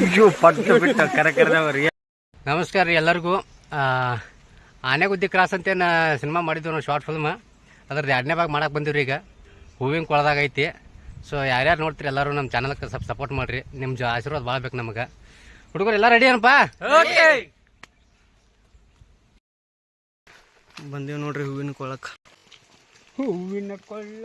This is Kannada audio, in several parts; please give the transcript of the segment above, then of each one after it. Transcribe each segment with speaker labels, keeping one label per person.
Speaker 1: ಅಯ್ಯೋ ಪಟ್ಟು ಬಿಟ್ಟ ಕರೆದವ್ರಿ. ನಮಸ್ಕಾರ ರೀ ಎಲ್ಲರಿಗೂ. ಆನೆಗುದ್ದಿ ಕ್ರಾಸ್ ಅಂತೇನು ಸಿನಿಮಾ ಮಾಡಿದ್ವಿ ನಾವು, ಶಾರ್ಟ್ ಫಿಲ್ಮ್. ಅದ್ರದ್ದು 2ನೇ ಭಾಗ ಮಾಡಕ್ಕೆ ಬಂದಿವ್ರಿ. ಈಗ ಹೂವಿನ ಕೊಳದಾಗ ಐತಿ. ಸೊ ಯಾರ್ಯಾರು ನೋಡ್ತೀರಿ ಎಲ್ಲರೂ ನಮ್ಮ ಚಾನಲ್ಗೆ ಸ್ವಲ್ಪ ಸಪೋರ್ಟ್ ಮಾಡಿರಿ. ನಿಮ್ಮ ಆಶೀರ್ವಾದ ಭಾಳ ಬೇಕು ನಮಗೆ. ಹುಡುಗರು ಎಲ್ಲ ರೆಡಿ ಏನಪ್ಪ? ಬಂದೀವಿ ನೋಡ್ರಿ ಹೂವಿನ ಕೊಳಕ್ಕೆ. ಹೂವಿನ ಕೊಳ್ಳ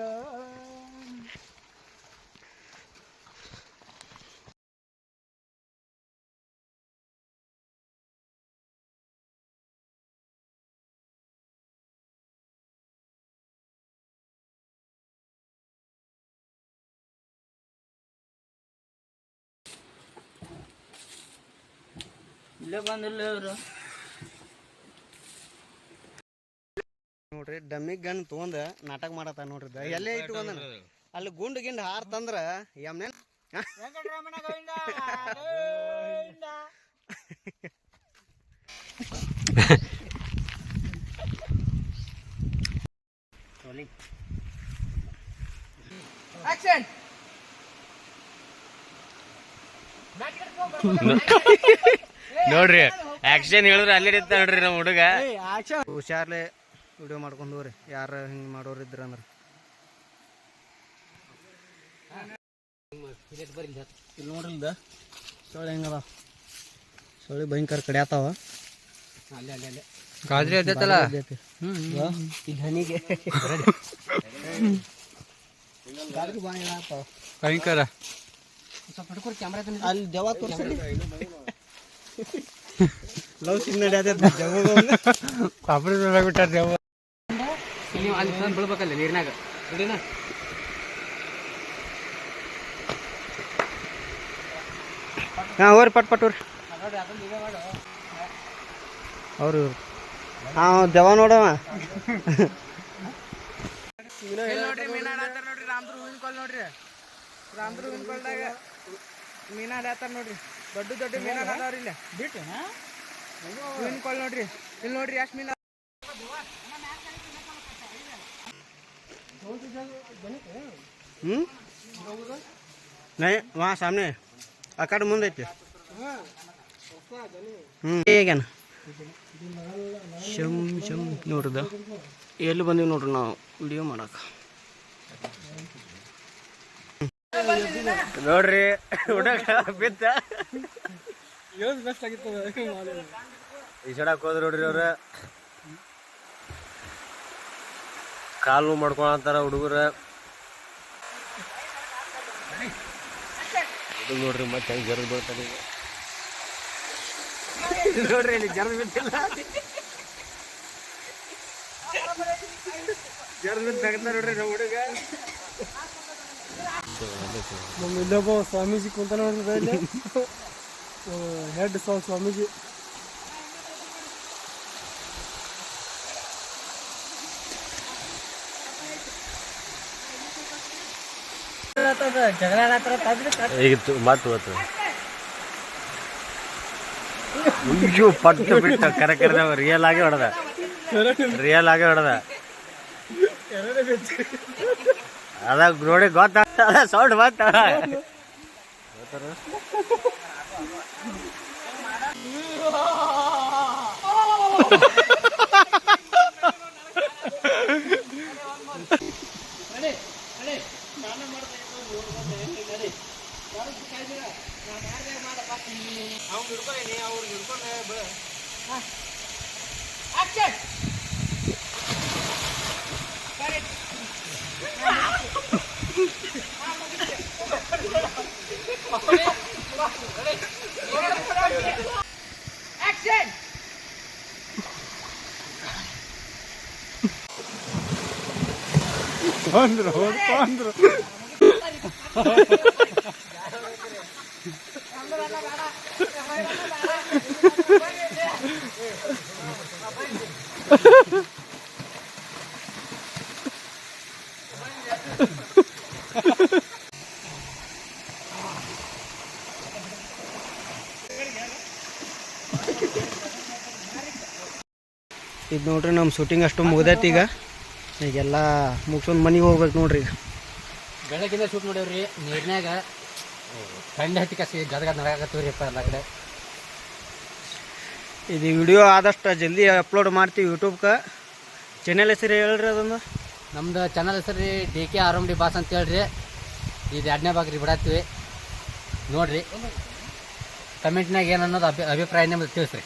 Speaker 1: ಇಲ್ಲೇ ಬಂದಿಲ್ಲ ಇವರು ನೋಡ್ರಿ. ಡಮ್ಮಿ ಗನ್ ತೊಗೊಂಡ ನಾಟಕ ಮಾಡತ್ತ ನೋಡ್ರಿ. ಎಲ್ಲೇ ಇಟ್ಕೊಂಡ ಅಲ್ಲಿ ಗುಂಡು ಗಿಂಡ್ ಹಾರ್ತಂದ್ರ ಯಮ್ನೇನ್ ನೋಡ್ರಿ ಆಕ್ಷನ್ ಹೇಳಿದ್ರೆ ಅಲ್ಲಿ ಇರ್ತ ನೋಡ್ರಿ ನಮ್ಮ ಹುಡುಗ. ಹುಷಾರ್ಲೆ ವಿಡಿಯೋ ಮಾಡ್ಕೊಂಡು ಹೋಗ್ರಿ ಯಾರು ಹಿಂಗೆ ಮಾಡೋರು ಇದ್ರ ಅಂದ್ರೆ. ಇಲ್ಲಿ ನೋಡ್ರಿಲ್ದ ಸೊಳ್ಳೆ ಹೆಂಗದ, ಸೊಳ್ಳೆ ಭಯಂಕರ ಕಡಿಯಾತಾವ. ಗಾಜ್ರಿ ಅದೇತಲ್ಲ ಇಲ್ಲಿ ಹನಿಗೆ ಗಾಜ್ರಿ ಬಾಯಿ ಆಗ್ತಾವ ಭಯಂಕರ. ಅಲ್ಲಿ ದೆವ್ವ ತೋರಿಸ್ರಿ. ಲವ್ ಸಿಗ್ ನಡೆಯದ ಕಾಪಡಿ ಬಿಟ್ಟಾರ ದೆವ್ವ. ನೀವು ಅಲ್ಲಿ ತಂದು ಬೀಳ್ಬೇಕಲ್ಲ ನೀರಿನಾಗ. ರೆಡಿನಾ? ಹಾಂ ಹೋರಿ ಪಟ್ ಪಟ್ ಹೋರಿ. ಅವರು ಹಾಂ ದೆವ್ವ ನೋಡವ. ನೋಡ್ರಿ ಮೀನಾ ಆಡತ್ತಾರ ನೋಡ್ರಿ. ರಾಮ್ದ್ರ ಹೂವಿನ ಕೊಲ್ ನೋಡ್ರಿ. ರಾಮ್ದ್ರ ಹೂವಿನ ಕೊಲ್ದಾಗ ಮೀನಾ ಆಡತ್ತಾರ ನೋಡ್ರಿ. ದೊಡ್ಡ ದೊಡ್ಡ ಮೀನಾ ಅದಾವ್ರಿ ಇಲ್ಲ ಬಿಟ್ಟು ಹೂವಿನ ಕೊಲ್ ನೋಡ್ರಿ. ಇಲ್ಲಿ ನೋಡ್ರಿ ಎಷ್ಟು ಮೀನಾ. नहीं वहाँ सामने अकड़ ಮುಂದೆ ಐತಿ. ಹೇಗೇನ ಶಮ್ ಶಮ್ ನೋಡ್ದ ಎಲ್ಲಿ ಬಂದೀವಿ ನೋಡ್ರಿ ನಾವು ವಿಡಿಯೋ ಮಾಡಕ. ನೋಡ್ರಿ ಹುಡುಗ ಬಿತ್ತ ಈಸಾಡಕ್ ಹೋದ್ರ ನೋಡ್ರಿ. ಅವ್ರ ಕಾಲು ಮಾಡ್ಕೊಳಂತಾರ ಹುಡುಗರ. ನೋಡ್ರಿ ಮತ್ತೆ ಹೆಂಗೆ ಜರ್ದ್ ಬೀಳ್ತಾರೆ ನೋಡ್ರಿ. ಇಲ್ಲಿ ಜರ್ದ್ ಬಿಟ್ಟಿಲ್ಲ, ಜರ್ದ್ ಬಿಟ್ಟು ತೆಗ್ದ ನೋಡ್ರಿ ನಾವು ಹುಡುಗ. ನಮ್ಮ ಇಲ್ಲೊಬ್ಬ ಸ್ವಾಮೀಜಿ ಕುಂತ ನೋಡ್ರಿ. ಹೆಡ್ ಸ್ವಾಮೀಜಿ. ಈಗಿತ್ತು ಮಾತು ಅಯ್ಯೋ ಪಟ್ಟು ಬಿಟ್ಟ ಕರೆದವ. ರಿಯಲ್ ಆಗಿ ಹೊಡೆದ, ರಿಯಲ್ ಆಗಿ ಹೊಡೆದ. ಅದಾಗ ನೋಡಿ ಗೊತ್ತಾಗ್ತದ ಸೌಂಡ್ ಮಾತ. Pandro. ಇದು ನೋಡ್ರಿ ನಮ್ಮ ಶೂಟಿಂಗ್ ಅಷ್ಟು ಮುಗ್ದೈತಿ. ಈಗೆಲ್ಲ ಮುಗಿಸ್ಕೊಂಡು ಮನೆಗೆ ಹೋಗ್ಬೇಕು ನೋಡ್ರಿ. ಈಗ ಬೆಳಗ್ಗಿಂದ ಶೂಟ್ ಮಾಡ್ಯಾವ್ರಿ ನೀರಿನಾಗ. ಸಂಡೆ ಹತ್ತಿ ಕಸಿ ಗದಗ ನಡಕತ್ತೀವ್ರಿಪ್ಪ ಎಲ್ಲ ಕಡೆ.
Speaker 2: ಇದು ವಿಡಿಯೋ ಆದಷ್ಟು ಜಲ್ದಿ ಅಪ್ಲೋಡ್ ಮಾಡ್ತೀವಿ ಯೂಟ್ಯೂಬ್ಗೆ. ಚಾನೆಲ್ ಹೆಸರು ಹೇಳ್ರಿ ಅದೊಂದು.
Speaker 1: ನಮ್ದು ಚಾನಲ್ ಹೆಸರು ರೀ DK RMD ಬಾಸ್ ಅಂತ ಹೇಳ್ರಿ. ಇದು 2ನೇ ಭಾಗ ರೀ ಬಿಡತ್ತೀವಿ ನೋಡ್ರಿ. ಕಮೆಂಟ್ನಾಗ ಏನು ಅನ್ನೋದು ಅಭಿಪ್ರಾಯ ನಿಮ್ದು ತಿಳಿಸ್ರಿ.